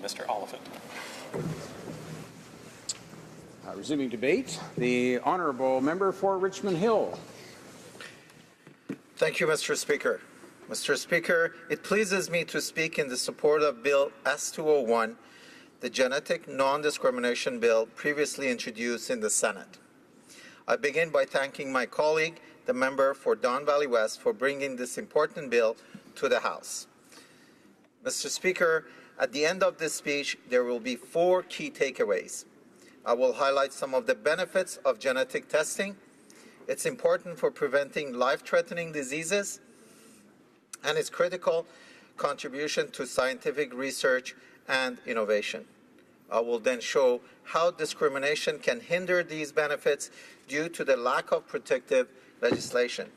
Mr. Oliphant. Resuming debate, the honourable member for Richmond Hill. Thank you, Mr. Speaker. Mr. Speaker, it pleases me to speak in the support of Bill S-201, the Genetic Non-Discrimination Bill previously introduced in the Senate. I begin by thanking my colleague, the member for Don Valley West, for bringing this important bill to the House. Mr. Speaker, at the end of this speech, there will be 4 key takeaways. I will highlight some of the benefits of genetic testing. It's important for preventing life-threatening diseases, and its critical contribution to scientific research and innovation. I will then show how discrimination can hinder these benefits due to the lack of protective legislation.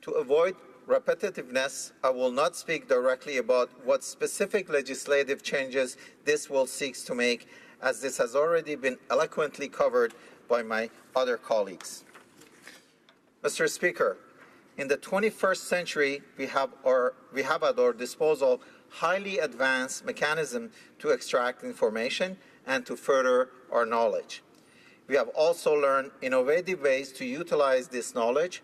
To avoid repetitiveness, I will not speak directly about what specific legislative changes this bill seeks to make, as this has already been eloquently covered by my other colleagues. Mr. Speaker, in the 21st century, we have at our disposal highly advanced mechanisms to extract information and to further our knowledge. We have also learned innovative ways to utilize this knowledge,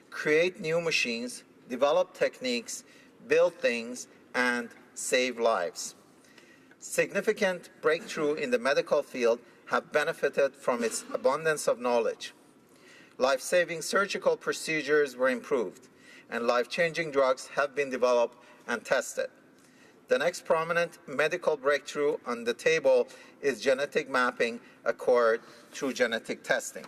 create new machines, develop techniques, build things, and save lives. Significant breakthroughs in the medical field have benefited from its abundance of knowledge. Life-saving surgical procedures were improved, and life-changing drugs have been developed and tested. The next prominent medical breakthrough on the table is genetic mapping acquired through genetic testing.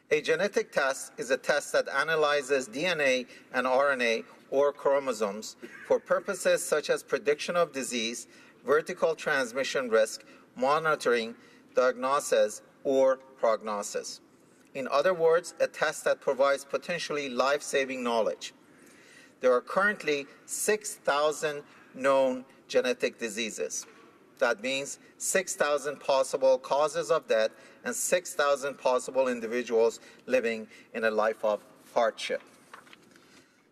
A genetic test is a test that analyzes DNA and RNA or chromosomes for purposes such as prediction of disease, vertical transmission risk, monitoring, diagnosis, or prognosis. In other words, a test that provides potentially life-saving knowledge. There are currently 6,000 known genetic diseases. That means 6,000 possible causes of death and 6,000 possible individuals living in a life of hardship.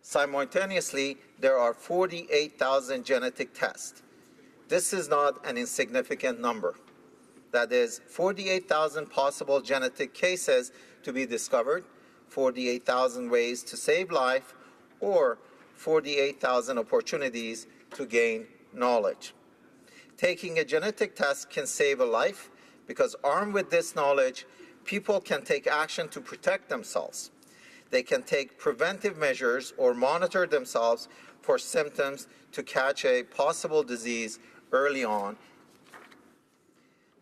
Simultaneously, there are 48,000 genetic tests. This is not an insignificant number. That is 48,000 possible genetic cases to be discovered, 48,000 ways to save life, or 48,000 opportunities to gain knowledge. Taking a genetic test can save a life because armed with this knowledge, people can take action to protect themselves. They can take preventive measures or monitor themselves for symptoms to catch a possible disease early on.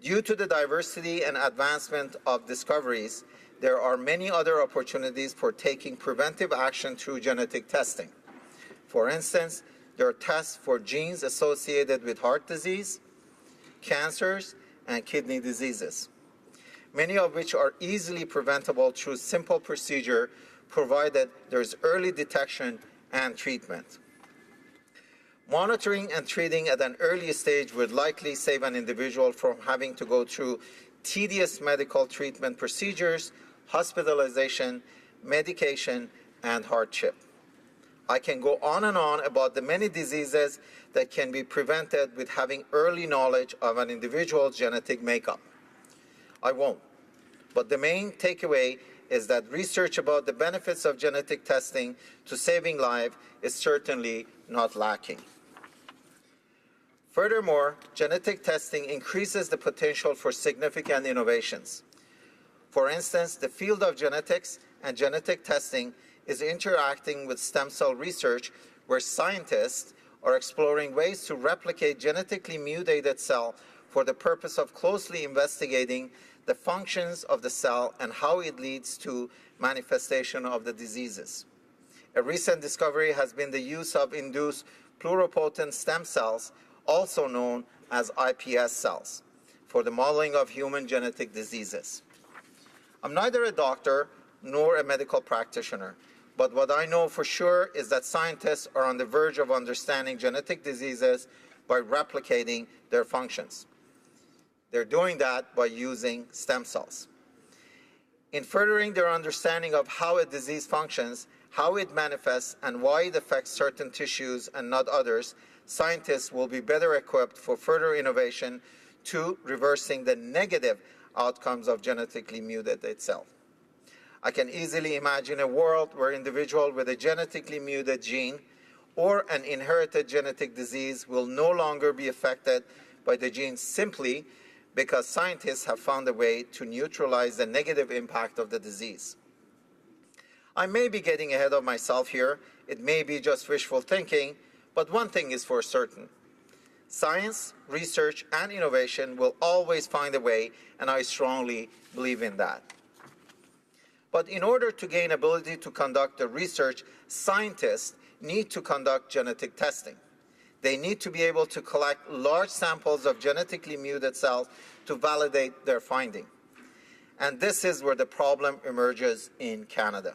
Due to the diversity and advancement of discoveries, there are many other opportunities for taking preventive action through genetic testing. For instance, there are tests for genes associated with heart disease, cancers, and kidney diseases, many of which are easily preventable through simple procedure, provided there is early detection and treatment. Monitoring and treating at an early stage would likely save an individual from having to go through tedious medical treatment procedures, hospitalization, medication, and hardship. I can go on and on about the many diseases that can be prevented with having early knowledge of an individual's genetic makeup. I won't. But the main takeaway is that research about the benefits of genetic testing to saving lives is certainly not lacking. Furthermore, genetic testing increases the potential for significant innovations. For instance, the field of genetics and genetic testing is interacting with stem cell research, where scientists are exploring ways to replicate genetically mutated cell for the purpose of closely investigating the functions of the cell and how it leads to manifestation of the diseases. A recent discovery has been the use of induced pluripotent stem cells, also known as iPS cells, for the modeling of human genetic diseases. I'm neither a doctor nor a medical practitioner, but what I know for sure is that scientists are on the verge of understanding genetic diseases by replicating their functions. They're doing that by using stem cells. In furthering their understanding of how a disease functions, how it manifests, and why it affects certain tissues and not others, scientists will be better equipped for further innovation to reversing the negative outcomes of genetically muted itself. I can easily imagine a world where individuals with a genetically muted gene or an inherited genetic disease will no longer be affected by the gene simply because scientists have found a way to neutralize the negative impact of the disease. I may be getting ahead of myself here. It may be just wishful thinking, but one thing is for certain. Science, research, and innovation will always find a way, and I strongly believe in that. But in order to gain ability to conduct the research, scientists need to conduct genetic testing. They need to be able to collect large samples of genetically muted cells to validate their finding. And this is where the problem emerges in Canada.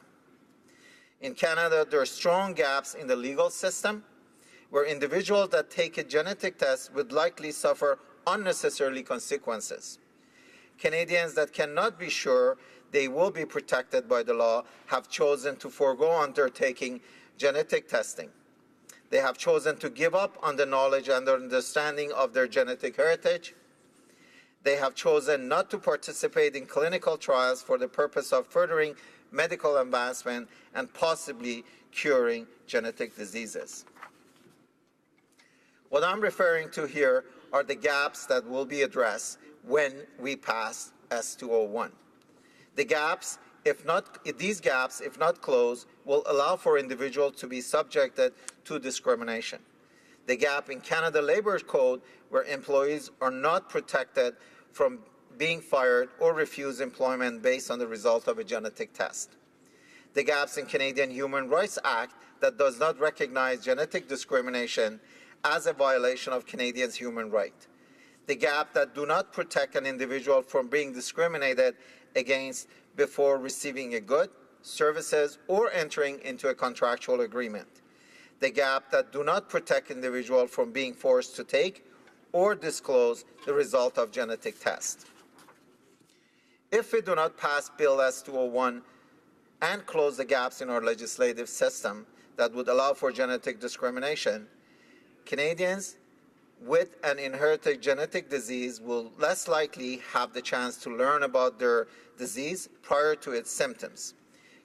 In Canada, there are strong gaps in the legal system where individuals that take a genetic test would likely suffer unnecessary consequences. Canadians that cannot be sure they will be protected by the law have chosen to forego undertaking genetic testing. They have chosen to give up on the knowledge and understanding of their genetic heritage. They have chosen not to participate in clinical trials for the purpose of furthering medical advancement and possibly curing genetic diseases. What I'm referring to here are the gaps that will be addressed when we pass S-201. These gaps, if not closed, will allow for individuals to be subjected to discrimination. The gap in Canada Labour Code where employees are not protected from being fired or refuse employment based on the result of a genetic test. The gaps in Canadian Human Rights Act that does not recognize genetic discrimination as a violation of Canadians' human rights. The gap that do not protect an individual from being discriminated against before receiving a good, services, or entering into a contractual agreement. The gap that do not protect individuals from being forced to take or disclose the result of genetic tests. If we do not pass Bill S-201 and close the gaps in our legislative system that would allow for genetic discrimination, Canadians with an inherited genetic disease will less likely have the chance to learn about their disease prior to its symptoms.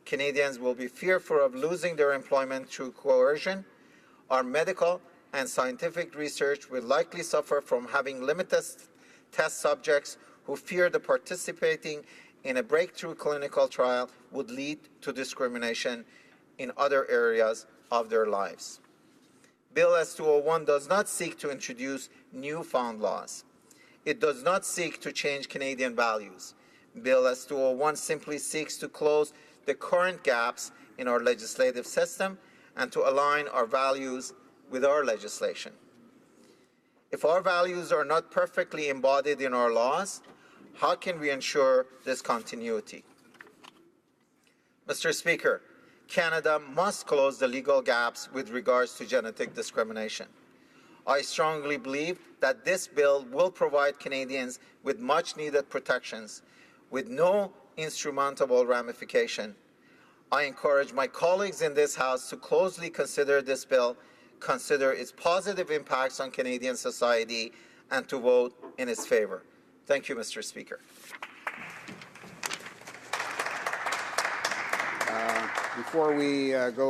Canadians will be fearful of losing their employment through coercion. Our medical and scientific research will likely suffer from having limited test subjects who fear that participating in a breakthrough clinical trial would lead to discrimination in other areas of their lives. Bill S-201 does not seek to introduce newfound laws. It does not seek to change Canadian values. Bill S-201 simply seeks to close the current gaps in our legislative system and to align our values with our legislation. If our values are not perfectly embodied in our laws, how can we ensure this continuity? Mr. Speaker, Canada must close the legal gaps with regards to genetic discrimination. I strongly believe that this bill will provide Canadians with much-needed protections with no insurmountable ramification. I encourage my colleagues in this House to closely consider this bill, consider its positive impacts on Canadian society, and to vote in its favour. Thank you, Mr. Speaker. Before we go